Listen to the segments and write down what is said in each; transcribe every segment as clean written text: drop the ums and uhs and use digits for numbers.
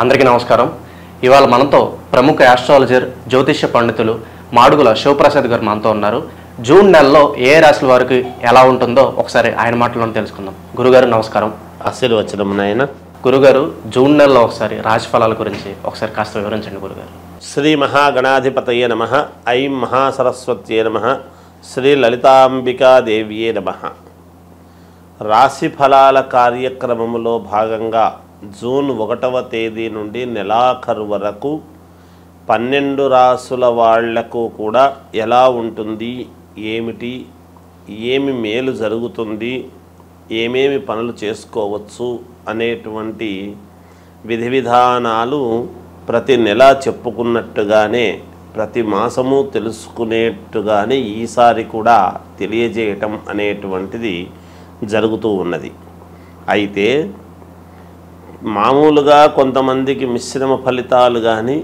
అందరికీ నమస్కారం. ఇవాళ మనతో ప్రముఖ ఆస్ట్రాలజర్ జ్యోతిష్య పండితులు మాడుగుల శివప్రసాద్ గారు మనతో ఉన్నారు. జూన్ నెలలో ఏ రాశుల వారికి ఎలా ఉంటుందో ఒకసారి ఆయన మాటలను తెలుసుకుందాం. గురుగారు నమస్కారం. ఆశీర్వచనం నాయన. గురుగారు, జూన్ నెలలో ఒకసారి రాశి ఫలాల గురించి ఒకసారి కాస్త వివరించండి గురుగారు. శ్రీ మహాగణాధిపతయే నమః. ఐం మహాసరస్వత్యే నమః. శ్రీ లలితాంబికాదేవియే నమః. రాశి ఫలాల కార్యక్రమంలో భాగంగా జూన్ 1వ తేదీ నుండి నెలాఖరు వరకు 12 రాసుల వాళ్లకు కూడా ఎలా ఉంటుంది, ఏమిటి, ఏమి మేలు జరుగుతుంది, ఏమేమి పనులు చేసుకోవచ్చు అనేటువంటి విధి విధానాలు ప్రతి నెల చెప్పుకున్నట్టుగానే ప్రతి మాసము తెలుసుకునేట్టుగానే ఈసారి కూడా తెలియజేయటం అనేటువంటిది జరుగుతూ ఉన్నది. అయితే మామూలుగా కొంతమందికి మిశ్రమ ఫలితాలు కానీ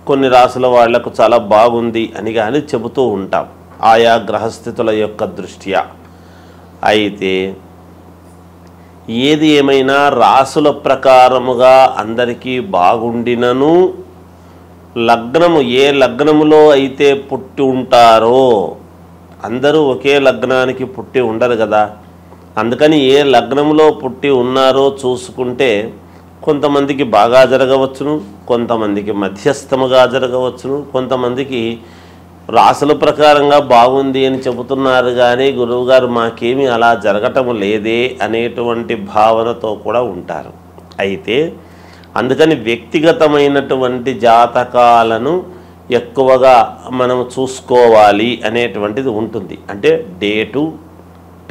కొన్ని రాసుల వాళ్లకు చాలా బాగుంది అని కానీ చెబుతూ ఉంటాం ఆయా గ్రహస్థితుల యొక్క దృష్ట్యా. అయితే ఏది ఏమైనా రాసుల ప్రకారముగా అందరికీ బాగుండినను లగ్నము ఏ లగ్నములో అయితే పుట్టి ఉంటారో, అందరూ ఒకే లగ్నానికి పుట్టి ఉండరు కదా, అందుకని ఏ లగ్నంలో పుట్టి ఉన్నారో చూసుకుంటే కొంతమందికి బాగా జరగవచ్చును, కొంతమందికి మధ్యస్థముగా జరగవచ్చును, కొంతమందికి రాసుల ప్రకారంగా బాగుంది అని చెబుతున్నారు కానీ గురువుగారు మాకేమీ అలా జరగటం లేదే అనేటువంటి భావనతో కూడా ఉంటారు. అయితే అందుకని వ్యక్తిగతమైనటువంటి జాతకాలను ఎక్కువగా మనం చూసుకోవాలి అనేటువంటిది ఉంటుంది. అంటే date,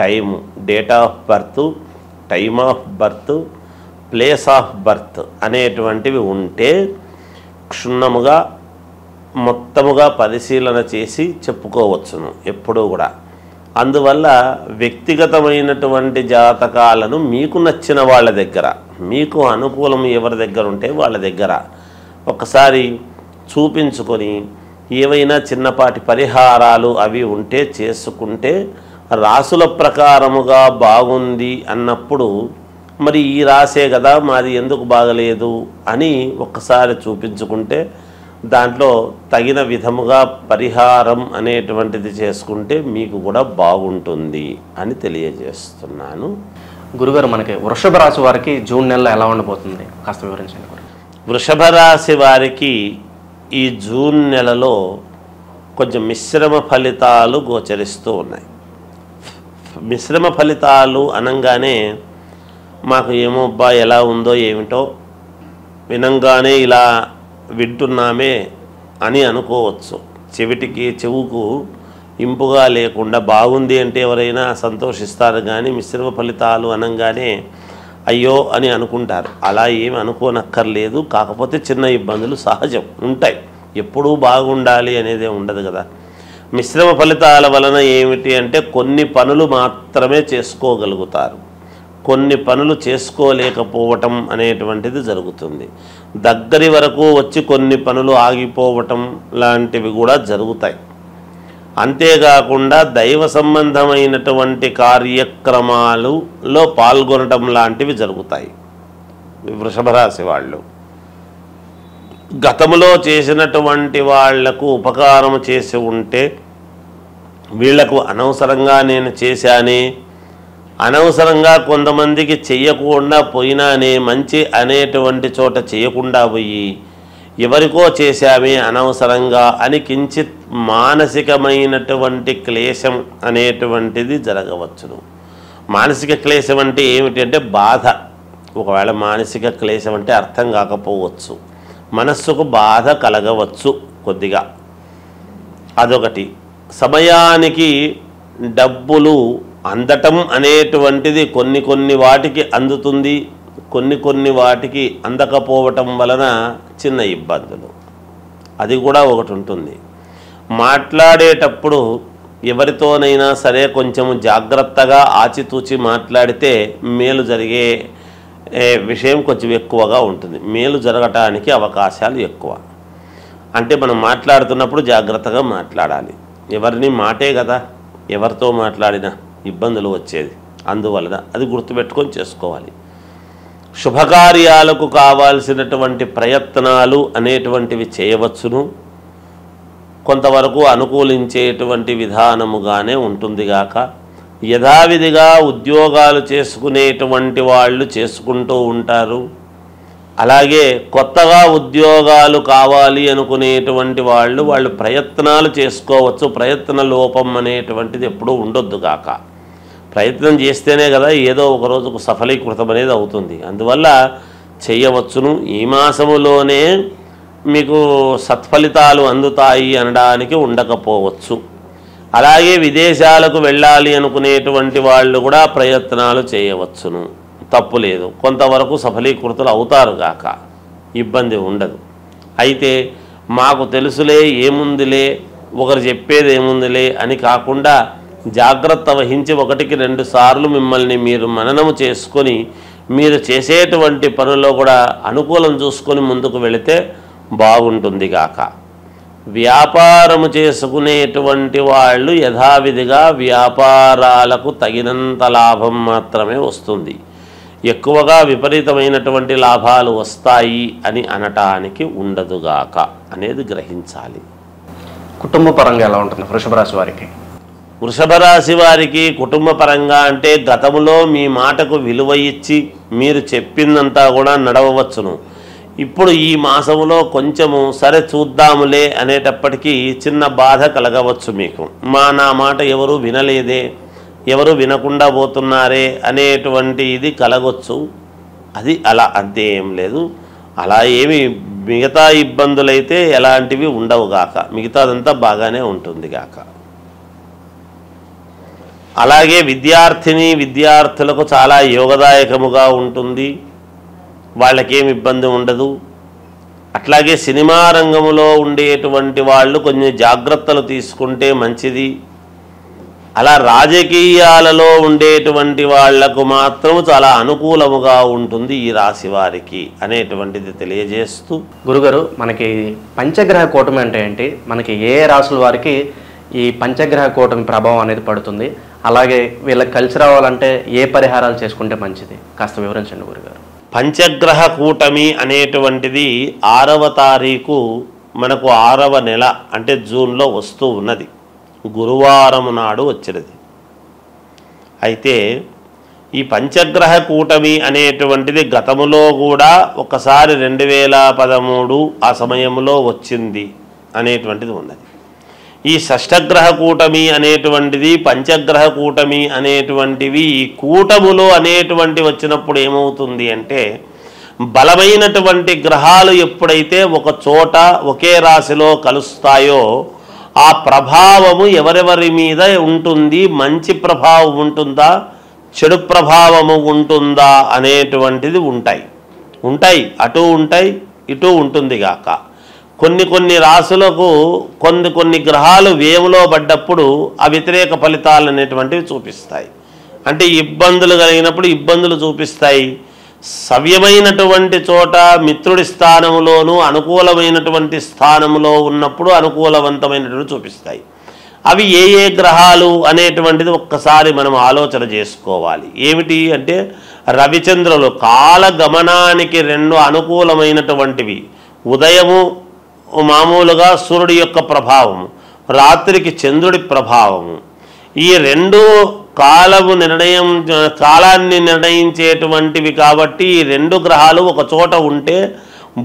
time, date of birth, time of birth, place of birth అనేటువంటివి ఉంటే క్షుణ్ణముగా మొత్తముగా పరిశీలన చేసి చెప్పుకోవచ్చును ఎప్పుడూ కూడా. అందువల్ల వ్యక్తిగతమైనటువంటి జాతకాలను మీకు నచ్చిన వాళ్ళ దగ్గర, మీకు అనుకూలం ఎవరి దగ్గర ఉంటే వాళ్ళ దగ్గర ఒకసారి చూపించుకొని ఏవైనా చిన్నపాటి పరిహారాలు అవి ఉంటే చేసుకుంటే రాసుల ప్రకారముగా బాగుంది అన్నప్పుడు మరి ఈ రాసే కదా మాది ఎందుకు బాగలేదు అని ఒక్కసారి చూపించుకుంటే దాంట్లో తగిన విధముగా పరిహారం అనేటువంటిది చేసుకుంటే మీకు కూడా బాగుంటుంది అని తెలియజేస్తున్నాను. గురుగారు, మనకి వృషభ రాశి వారికి జూన్ నెలలో ఎలా ఉండబోతుంది కాస్త వివరించండి గురు. వృషభ రాశి వారికి ఈ జూన్ నెలలో కొంచెం మిశ్రమ ఫలితాలు గోచరిస్తూ ఉన్నాయి. మిశ్రమ ఫలితాలు అనగానే మాకు ఏమో అబ్బా ఎలా ఉందో ఏమిటో వినంగానే ఇలా వింటున్నామే అని అనుకోవచ్చు. చెవుకు ఇంపుగా లేకుండా బాగుంది అంటే ఎవరైనా సంతోషిస్తారు కానీ మిశ్రమ ఫలితాలు అనగానే అయ్యో అని అనుకుంటారు. అలా ఏమి అనుకోనక్కర్లేదు. కాకపోతే చిన్న ఇబ్బందులు సహజం ఉంటాయి. ఎప్పుడూ బాగుండాలి అనేదే ఉండదు కదా. మిశ్రమ ఫలితాల వలన ఏమిటి అంటే కొన్ని పనులు మాత్రమే చేసుకోగలుగుతారు, కొన్ని పనులు చేసుకోలేకపోవటం అనేటువంటిది జరుగుతుంది. దగ్గరి వరకు వచ్చి కొన్ని పనులు ఆగిపోవటం లాంటివి కూడా జరుగుతాయి. అంతేకాకుండా దైవ సంబంధమైనటువంటి కార్యక్రమాలలో పాల్గొనటం లాంటివి జరుగుతాయి. వృషభ రాశి వాళ్ళు గతంలో చేసినటువంటి వాళ్లకు ఉపకారం చేసి ఉంటే వీళ్లకు అనవసరంగా నేను చేశానే, అనవసరంగా కొంతమందికి చెయ్యకుండా పోయినానే, మంచి అనేటువంటి చోట చేయకుండా పోయి ఎవరికో చేశామే అనవసరంగా అని కించిత్ మానసికమైనటువంటి క్లేశం అనేటువంటిది జరగవచ్చును. మానసిక క్లేశం అంటే ఏమిటి అంటే బాధ. ఒకవేళ మానసిక క్లేశం అంటే అర్థం కాకపోవచ్చు, మనస్సుకు బాధ కలగవచ్చు కొద్దిగా. అదొకటి. సమయానికి డబ్బులు అందటం అనేటువంటిది కొన్ని వాటికి అందుతుంది, కొన్ని వాటికి అందకపోవటం వలన చిన్న ఇబ్బందులు, అది కూడా ఒకటి ఉంటుంది. మాట్లాడేటప్పుడు ఎవరితోనైనా సరే కొంచెం జాగ్రత్తగా ఆచితూచి మాట్లాడితే మేలు జరిగే విషయం కొంచెం ఎక్కువగా ఉంటుంది. మేలు జరగటానికి అవకాశాలు ఎక్కువ. అంటే మనం మాట్లాడుతున్నప్పుడు జాగ్రత్తగా మాట్లాడాలి. ఎవరిని మాటే కదా, ఎవరితో మాట్లాడినా ఇబ్బందులు వచ్చేది. అందువలన అది గుర్తుపెట్టుకొని చేసుకోవాలి. శుభకార్యాలకు కావాల్సినటువంటి ప్రయత్నాలు అనేటువంటివి చేయవచ్చును. కొంతవరకు అనుకూలించేటువంటి విధానముగానే ఉంటుందిగాక యథావిధిగా ఉద్యోగాలు చేసుకునేటువంటి వాళ్ళు చేసుకుంటూ ఉంటారు. అలాగే కొత్తగా ఉద్యోగాలు కావాలి అనుకునేటువంటి వాళ్ళు ప్రయత్నాలు చేసుకోవచ్చు. ప్రయత్న లోపం అనేటువంటిది ఎప్పుడూ ఉండొద్దుగాక. ప్రయత్నం చేస్తేనే కదా ఏదో ఒక రోజుకు సఫలీకృతం అనేది అవుతుంది. అందువల్ల చేయవచ్చును. ఈ మాసములోనే మీకు సత్ఫలితాలు అందుతాయి అనడానికి ఉండకపోవచ్చు. అలాగే విదేశాలకు వెళ్ళాలి అనుకునేటువంటి వాళ్ళు కూడా ప్రయత్నాలు చేయవచ్చును, తప్పు లేదు. కొంతవరకు సఫలీకృతులు అవుతారు గాక, ఇబ్బంది ఉండదు. అయితే మాకు తెలుసులే, ఏముందిలే, ఒకరు చెప్పేది ఏముందిలే అని కాకుండా జాగ్రత్త వహించి 1-2 సార్లు మిమ్మల్ని మీరు మననము చేసుకొని మీరు చేసేటువంటి పనుల్లో కూడా అనుకూలం చూసుకొని ముందుకు వెళితే బాగుంటుంది గాక. వ్యాపారము చేసుకునేటువంటి వాళ్ళు యథావిధిగా వ్యాపారాలకు తగినంత లాభం మాత్రమే వస్తుంది. ఎక్కువగా విపరీతమైనటువంటి లాభాలు వస్తాయి అని అనటానికి ఉండదుగాక అనేది గ్రహించాలి. కుటుంబ పరంగా ఎలా ఉంటుంది వృషభ రాశి వారికి? వృషభ రాశి వారికి కుటుంబ పరంగా అంటే గతంలో మీ మాటకు విలువ ఇచ్చి మీరు చెప్పిందంతా కూడా నడవవచ్చును. ఇప్పుడు ఈ మాసములో కొంచెము సరే చూద్దాములే అనేటప్పటికీ చిన్న బాధ కలగవచ్చు. మీకు నా మాట ఎవరు వినలేదే, ఎవరు వినకుండా పోతున్నారే అనేటువంటి ఇది కలగొచ్చు. అది అలా అంతే, ఏం లేదు. అలా ఏమి మిగతా ఇబ్బందులైతే ఎలాంటివి ఉండవుగాక, మిగతాదంతా బాగానే ఉంటుంది గాక. అలాగే విద్యార్థులకు చాలా యోగదాయకముగా ఉంటుంది, వాళ్ళకేం ఇబ్బంది ఉండదు. అట్లాగే సినిమా రంగంలో ఉండేటువంటి వాళ్ళు కొన్ని జాగ్రత్తలు తీసుకుంటే మంచిది. అలా రాజకీయాలలో ఉండేటువంటి వాళ్లకు మాత్రం చాలా అనుకూలముగా ఉంటుంది ఈ రాశి వారికి అనేటువంటిది తెలియజేస్తూ, గురుగారు మనకి పంచగ్రహ కూటమి అంటే ఏంటి, మనకి ఏ రాశుల వారికి ఈ పంచగ్రహ కూటమి ప్రభావం అనేది పడుతుంది, అలాగే వీళ్ళకి కలిసి రావాలంటే ఏ పరిహారాలు చేసుకుంటే మంచిది, కాస్త వివరించండి గురుగారు. పంచగ్రహ కూటమి అనేటువంటిది 6వ తారీఖు మనకు 6వ నెల అంటే జూన్లో వస్తూ ఉన్నది. గురువారం నాడు వచ్చినది. అయితే ఈ పంచగ్రహ కూటమి అనేటువంటిది గతములో కూడా ఒకసారి 2013 ఆ సమయంలో వచ్చింది అనేటువంటిది ఉన్నది. ఈ షష్టగ్రహ కూటమి అనేటువంటిది, పంచగ్రహ కూటమి అనేటువంటివి ఈ కూటములో అనేటువంటి వచ్చినప్పుడు ఏమవుతుంది అంటే, బలమైనటువంటి గ్రహాలు ఎప్పుడైతే ఒక చోట ఒకే రాశిలో కలుస్తాయో ఆ ప్రభావము ఎవరెవరి మీద ఉంటుంది, మంచి ప్రభావం ఉంటుందా, చెడు ప్రభావము ఉంటుందా అనేటువంటిది ఉంటాయి. అటు ఉంటాయి, ఇటు ఉంటుంది గాక. కొన్ని రాశులకు కొన్ని గ్రహాలు వేములో పడ్డప్పుడు ఆ వ్యతిరేక ఫలితాలు అనేటువంటివి చూపిస్తాయి. అంటే ఇబ్బందులు కలిగినప్పుడు ఇబ్బందులు చూపిస్తాయి. సవ్యమైనటువంటి చోట మిత్రుడి స్థానంలోనూ అనుకూలమైనటువంటి స్థానంలో ఉన్నప్పుడు అనుకూలవంతమైనటువంటి చూపిస్తాయి. అవి ఏ గ్రహాలు అనేటువంటిది ఒక్కసారి మనం ఆలోచన చేసుకోవాలి. ఏమిటి అంటే, రవిచంద్రులు కాలగమనానికి 2 అనుకూలమైనటువంటివి. ఉదయము మామూలుగా సూర్యుడి యొక్క ప్రభావము, రాత్రికి చంద్రుడి ప్రభావము. ఈ 2 కాలాన్ని నిర్ణయించేటువంటివి కాబట్టి ఈ 2 గ్రహాలు ఒక చోట ఉంటే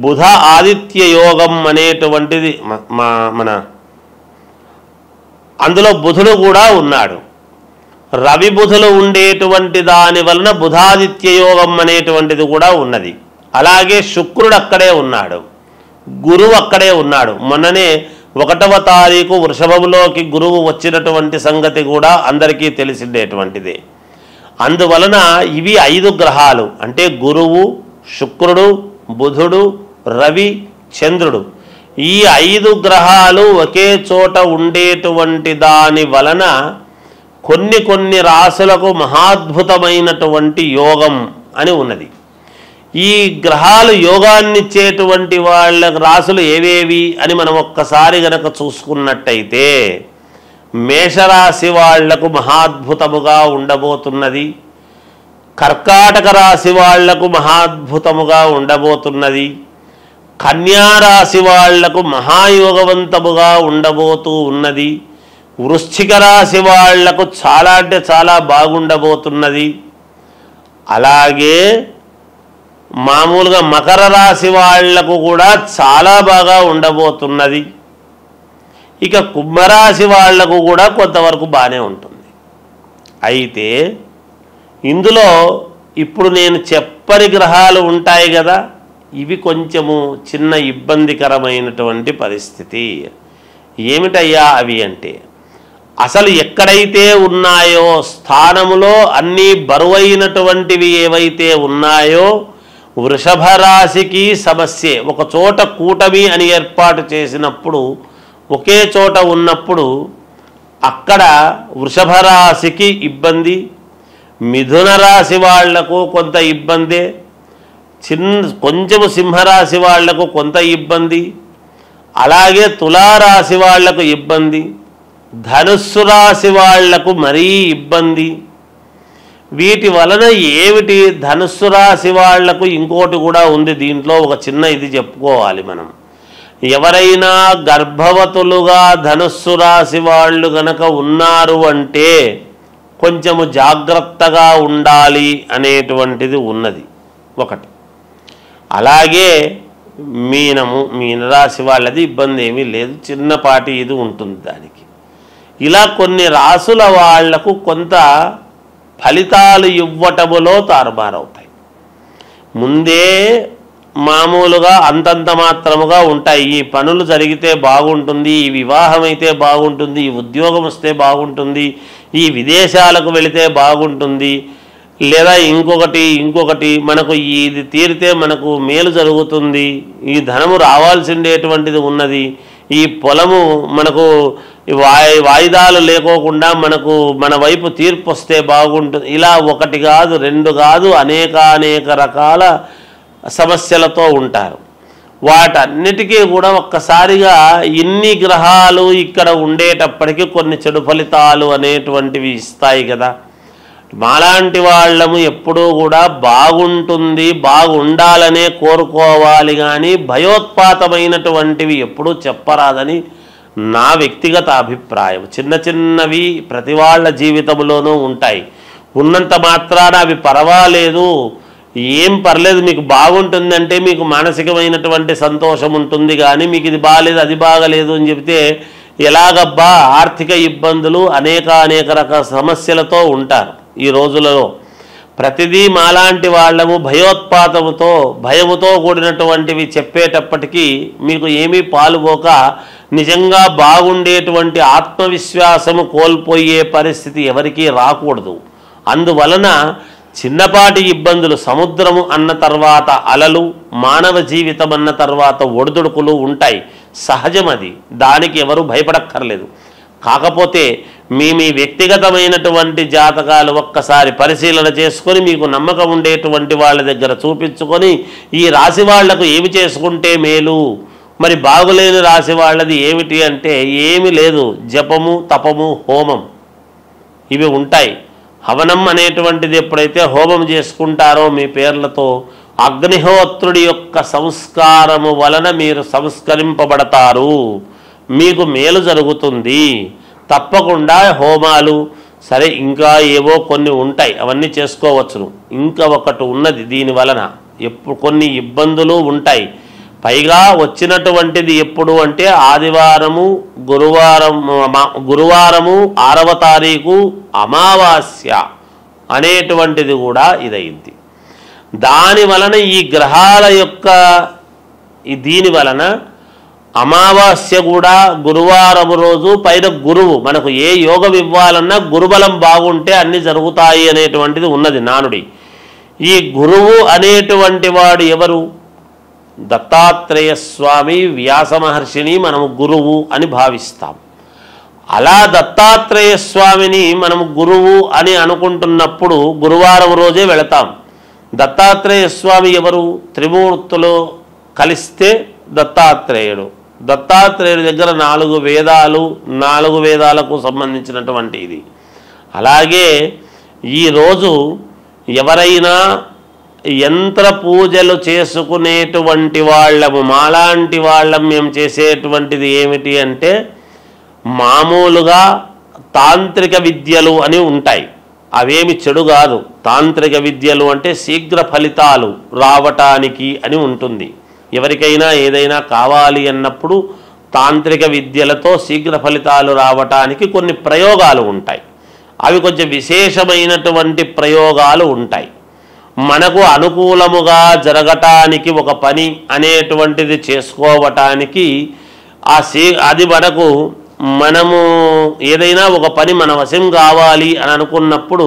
బుధ ఆదిత్య యోగం అనేటువంటిది మన అందులో బుధుడు కూడా ఉన్నాడు. రవి బుధులు ఉండేటువంటి దాని వలన బుధాదిత్య యోగం అనేటువంటిది కూడా ఉన్నది. అలాగే శుక్రుడు అక్కడే ఉన్నాడు, గురువు అక్కడే ఉన్నాడు. మొన్ననే 1వ తారీఖు వృషభంలోకి గురువు వచ్చినటువంటి సంగతి కూడా అందరికీ తెలిసిండేటువంటిదే. అందువలన ఇవి 5 గ్రహాలు అంటే గురువు, శుక్రుడు, బుధుడు, రవి, చంద్రుడు. ఈ 5 గ్రహాలు ఒకే చోట ఉండేటువంటి దాని వలన కొన్ని రాశులకు మహాద్భుతమైనటువంటి యోగం అని ఉన్నది. ఈ గ్రహాలు యోగాన్నిచ్చేటువంటి వాళ్ళ రాశులు ఏవేవి అని మనం ఒక్కసారి గనక చూసుకున్నట్టయితే, మేషరాశి వాళ్లకు మహాద్భుతముగా ఉండబోతున్నది. కర్కాటక రాశి వాళ్లకు మహాద్భుతముగా ఉండబోతున్నది. కన్యా రాశి వాళ్లకు మహాయోగవంతముగా ఉండబోతూ ఉన్నది. వృశ్చిక రాశి వాళ్లకు చాలా అంటే చాలా బాగుండబోతున్నది. అలాగే మామూలుగా మకర రాశి వాళ్లకు కూడా చాలా బాగా ఉండబోతున్నది. ఇక కుంభరాశి వాళ్లకు కూడా కొంతవరకు బాగానే ఉంటుంది. అయితే ఇందులో ఇప్పుడు నేను చెప్పని గ్రహాలు ఉంటాయి కదా, ఇవి కొంచెము చిన్న ఇబ్బందికరమైనటువంటి పరిస్థితి. ఏమిటయ్యా అవి అంటే, అసలు ఎక్కడైతే ఉన్నాయో స్థానములో అన్నీ బరువైనటువంటివి ఏవైతే ఉన్నాయో వృషభ రాశికి సమస్యే. ఒక చోట కూటమి అని ఏర్పాటు చేసినప్పుడు, ఒకే చోట ఉన్నప్పుడు అక్కడ వృషభ రాశికి ఇబ్బంది, మిథున రాశి వాళ్లకు కొంత ఇబ్బందే, కొంచెము సింహరాశి వాళ్లకు కొంత ఇబ్బంది, అలాగే తులారాశి వాళ్లకు ఇబ్బంది, ధనుస్సు రాశి వాళ్లకు మరీ ఇబ్బంది. వీటి వలన ఏమిటి, ధనుస్సు రాశి వాళ్లకు ఇంకోటి కూడా ఉంది. దీంట్లో ఒక చిన్న ఇది చెప్పుకోవాలి మనం. ఎవరైనా గర్భవతులుగా ధనుస్సు రాశి వాళ్ళు గనక ఉన్నారు అంటే కొంచెము జాగ్రత్తగా ఉండాలి అనేటువంటిది ఉన్నది ఒకటి. అలాగే మీనరాశి వాళ్ళది ఇబ్బంది ఏమీ లేదు, చిన్నపాటి ఇది ఉంటుంది దానికి. ఇలా కొన్ని రాసుల వాళ్లకు కొంత ఫలితాలు ఇవ్వటములో తారుమారవుతాయి. ముందే మామూలుగా అంతంత మాత్రముగా ఉంటాయి. ఈ పనులు జరిగితే బాగుంటుంది, ఈ వివాహం అయితే బాగుంటుంది, ఈ ఉద్యోగం వస్తే బాగుంటుంది, ఈ విదేశాలకు వెళితే బాగుంటుంది, లేదా ఇంకొకటి మనకు ఇది తీరితే మనకు మేలు జరుగుతుంది, ఈ ధనము రావాల్సిండేటువంటిది ఉన్నది, ఈ పొలము మనకు వాయిదాలు లేకోకుండా మనకు మన వైపు తీర్పు వస్తే బాగుంటుంది. ఇలా ఒకటి కాదు, రెండు కాదు, అనేక రకాల సమస్యలతో ఉంటారు. వాటన్నిటికీ కూడా ఒక్కసారిగా ఇన్ని గ్రహాలు ఇక్కడ ఉండేటప్పటికీ కొన్ని చెడు ఫలితాలు అనేటువంటివి ఇస్తాయి కదా. మాలాంటి వాళ్ళము ఎప్పుడూ కూడా బాగుంటుంది, బాగుండాలనే కోరుకోవాలి, కానీ భయోత్పాతమైనటువంటివి ఎప్పుడూ చెప్పరాదని నా వ్యక్తిగత అభిప్రాయం. చిన్నవి ప్రతి వాళ్ళ జీవితంలోనూ ఉంటాయి. ఉన్నంత మాత్రాన అవి పర్వాలేదు, ఏం పర్లేదు, మీకు బాగుంటుందంటే మీకు మానసికమైనటువంటి సంతోషం ఉంటుంది. కానీ మీకు ఇది బాగాలేదు, అది బాగలేదు అని చెబితే ఎలాగబ్బా, ఆర్థిక ఇబ్బందులు అనేక రకాల సమస్యలతో ఉంటారు ఈ రోజులలో. ప్రతిదీ మాలాంటి వాళ్ళము భయముతో కూడినటువంటివి చెప్పేటప్పటికీ మీకు ఏమీ పాలుపోక నిజంగా బాగుండేటువంటి ఆత్మవిశ్వాసము కోల్పోయే పరిస్థితి ఎవరికీ రాకూడదు. అందువలన చిన్నపాటి ఇబ్బందులు, సముద్రము అన్న తర్వాత అలలు, మానవ జీవితం అన్న తర్వాత ఒడిదుడుకులు ఉంటాయి, సహజం. అది దానికి ఎవరు భయపడక్కర్లేదు. కాకపోతే మీ వ్యక్తిగతమైనటువంటి జాతకాలు ఒక్కసారి పరిశీలన చేసుకొని మీకు నమ్మకం ఉండేటువంటి వాళ్ళ దగ్గర చూపించుకొని ఈ రాశి వాళ్లకు ఏమి చేసుకుంటే మేలు, మరి బాగులేని రాశి వాళ్ళది ఏమిటి అంటే ఏమీ లేదు, జపము, తపము, హోమం ఇవి ఉంటాయి. హవనం అనేటువంటిది ఎప్పుడైతే హోమం చేసుకుంటారో మీ పేర్లతో అగ్నిహోత్రుడి యొక్క సంస్కారము వలన మీరు సంస్కరింపబడతారు, మీకు మేలు జరుగుతుంది. తప్పకుండా హోమాలు సరే, ఇంకా ఏవో కొన్ని ఉంటాయి, అవన్నీ చేసుకోవచ్చును. ఇంకా ఒకటి ఉన్నది, దీని వలన కొన్ని ఇబ్బందులు ఉంటాయి. పైగా వచ్చినటువంటిది ఎప్పుడు అంటే ఆదివారము, గురువారము 6వ తారీఖు అమావాస్య అనేటువంటిది కూడా ఇదైంది. దాని వలన ఈ గ్రహాల యొక్క దీని వలన అమావాస్య కూడా గురువారం రోజు, పైన గురువు, మనకు ఏ యోగం ఇవ్వాలన్నా గురుబలం బాగుంటే అన్ని జరుగుతాయి అనేటువంటిది ఉన్నది నానుడి. ఈ గురువు అనేటువంటి వాడు ఎవరు? దత్తాత్రేయ స్వామి, వ్యాస మహర్షిని మనము గురువు అని భావిస్తాం. అలా దత్తాత్రేయ స్వామిని మనము గురువు అని అనుకుంటున్నప్పుడు గురువారం రోజే వెళతాం. దత్తాత్రేయ స్వామి ఎవరు? త్రిమూర్తులు కలిస్తే దత్తాత్రేయుడు. దత్తాత్రేయుడి దగ్గర 4 వేదాలు, 4 వేదాలకు సంబంధించినటువంటి ఇది. అలాగే ఈరోజు ఎవరైనా యంత్ర పూజలు చేసుకునేటువంటి వాళ్ళము, మాలాంటి వాళ్ళం మేము చేసేటువంటిది ఏమిటి అంటే మామూలుగా తాంత్రిక విద్యలు అని ఉంటాయి. అవేమి చెడు కాదు. తాంత్రిక విద్యలు అంటే శీఘ్ర ఫలితాలు రావటానికి అని ఉంటుంది. ఎవరికైనా ఏదైనా కావాలి అన్నప్పుడు తాంత్రిక విద్యలతో శీఘ్ర ఫలితాలు రావటానికి కొన్ని ప్రయోగాలు ఉంటాయి. అవి కొంచెం విశేషమైనటువంటి ప్రయోగాలు ఉంటాయి. మనకు అనుకూలముగా జరగటానికి ఒక పని అనేటువంటిది చేసుకోవటానికి అది మనము ఏదైనా ఒక పని మన వశం కావాలి అని అనుకున్నప్పుడు,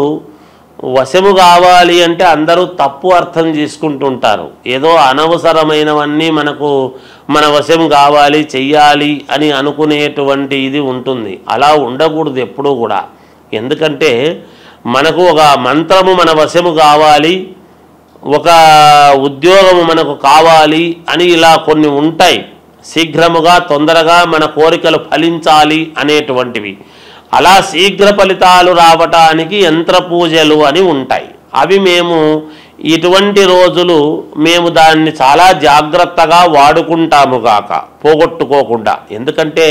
వశము కావాలి అంటే అందరూ తప్పు అర్థం చేసుకుంటుంటారు. ఏదో అనవసరమైనవన్నీ మన వశం కావాలి చెయ్యాలి అని అనుకునేటువంటి ఇది ఉంటుంది. అలా ఉండకూడదు ఎప్పుడూ కూడా. ఎందుకంటే మనకు ఒక మంత్రము మన వశము కావాలి, ఒక ఉద్యోగము మనకు కావాలి అని ఇలా కొన్ని ఉంటాయి. శీఘ్రముగా తొందరగా మన కోరికలు ఫలించాలి అనేటువంటివి. అలా శీఘ్ర ఫలితాలు రావటానికి యంత్ర పూజలు అని ఉంటాయి. అవి మేము ఇటువంటి రోజులు మేము దాన్ని చాలా జాగ్రత్తగా వాడుకుంటాము గాక, పోగొట్టుకోకుండా. ఎందుకంటే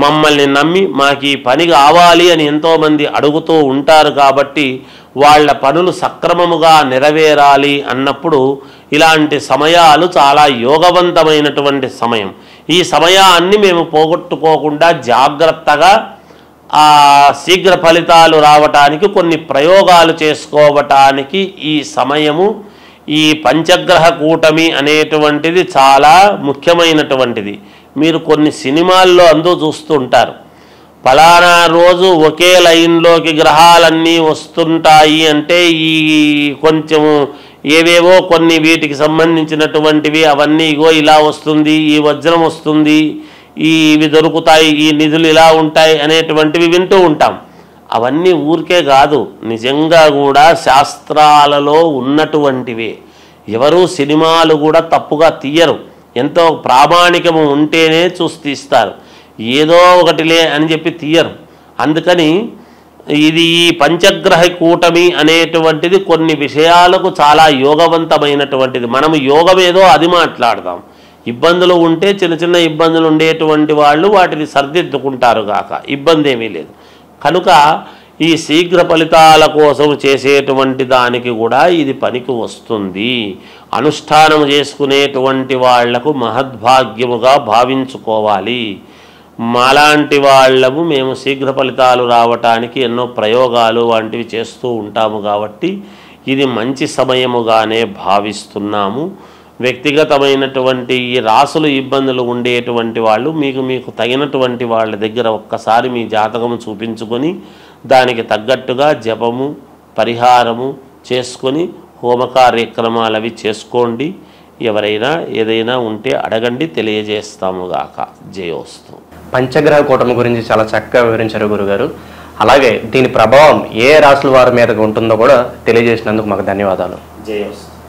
మమ్మల్ని నమ్మి మాకు ఈ పని కావాలి అని ఎంతోమంది అడుగుతూ ఉంటారు కాబట్టి వాళ్ళ పనులు సక్రమముగా నెరవేరాలి అన్నప్పుడు ఇలాంటి సమయాలు చాలా యోగవంతమైనటువంటి సమయం. ఈ సమయాన్ని మేము పోగొట్టుకోకుండా జాగ్రత్తగా శీఘ్ర ఫలితాలు రావటానికి కొన్ని ప్రయోగాలు చేసుకోవటానికి ఈ సమయము, ఈ పంచగ్రహ కూటమి అనేటువంటిది చాలా ముఖ్యమైనటువంటిది. మీరు కొన్ని సినిమాల్లో చూస్తుంటారు, ఫలానా రోజు ఒకే లైన్లోకి గ్రహాలన్నీ వస్తుంటాయి అంటే ఈ కొంచెము ఏవేవో కొన్ని వీటికి సంబంధించినటువంటివి అవన్నీ ఇగో ఇలా వస్తుంది, ఈ వజ్రం వస్తుంది, ఇవి దొరుకుతాయి, ఈ నిధులు ఇలా ఉంటాయి అనేటువంటివి వింటూ ఉంటాం. అవన్నీ ఊరికే కాదు, నిజంగా కూడా శాస్త్రాలలో ఉన్నటువంటివే. ఎవరు సినిమాలు కూడా తప్పుగా తీయరు. ఎంతో ప్రామాణికము ఉంటేనే చూసి తీస్తారు, ఏదో ఒకటిలే అని చెప్పి తీయరు. అందుకని ఇది ఈ పంచగ్రహ కూటమి అనేటువంటిది కొన్ని విషయాలకు చాలా యోగవంతమైనటువంటిది. మనము యోగం ఏదో అది మాట్లాడదాం. ఇబ్బందులు ఉంటే చిన్న చిన్న ఇబ్బందులు ఉండేటువంటి వాళ్ళు వాటిని సర్దిద్దుకుంటారు కాక ఇబ్బంది ఏమీ లేదు. కనుక ఈ శీఘ్ర ఫలితాల కోసం చేసేటువంటి దానికి కూడా ఇది పనికి వస్తుంది. అనుష్ఠానం చేసుకునేటువంటి వాళ్లకు మహద్భాగ్యముగా భావించుకోవాలి. మాలాంటి వాళ్ళము మేము శీఘ్ర ఫలితాలు రావటానికి ఎన్నో ప్రయోగాలు వంటివి చేస్తూ ఉంటాము కాబట్టి ఇది మంచి సమయముగానే భావిస్తున్నాము. వ్యక్తిగతమైనటువంటి ఈ రాసులు ఇబ్బందులు ఉండేటువంటి వాళ్ళు మీకు తగినటువంటి వాళ్ళ దగ్గర ఒక్కసారి మీ జాతకము చూపించుకొని దానికి తగ్గట్టుగా జపము పరిహారము చేసుకొని హోమ కార్యక్రమాలు అవి చేసుకోండి. ఎవరైనా ఏదైనా ఉంటే అడగండి, తెలియజేస్తాముగాక. జయోస్తు. పంచగ్రహ కూటమి గురించి చాలా చక్కగా వివరించారు గురుగారు. అలాగే దీని ప్రభావం ఏ రాశుల వారి మీదకి ఉంటుందో కూడా తెలియజేసినందుకు మాకు ధన్యవాదాలు. జయోస్తు.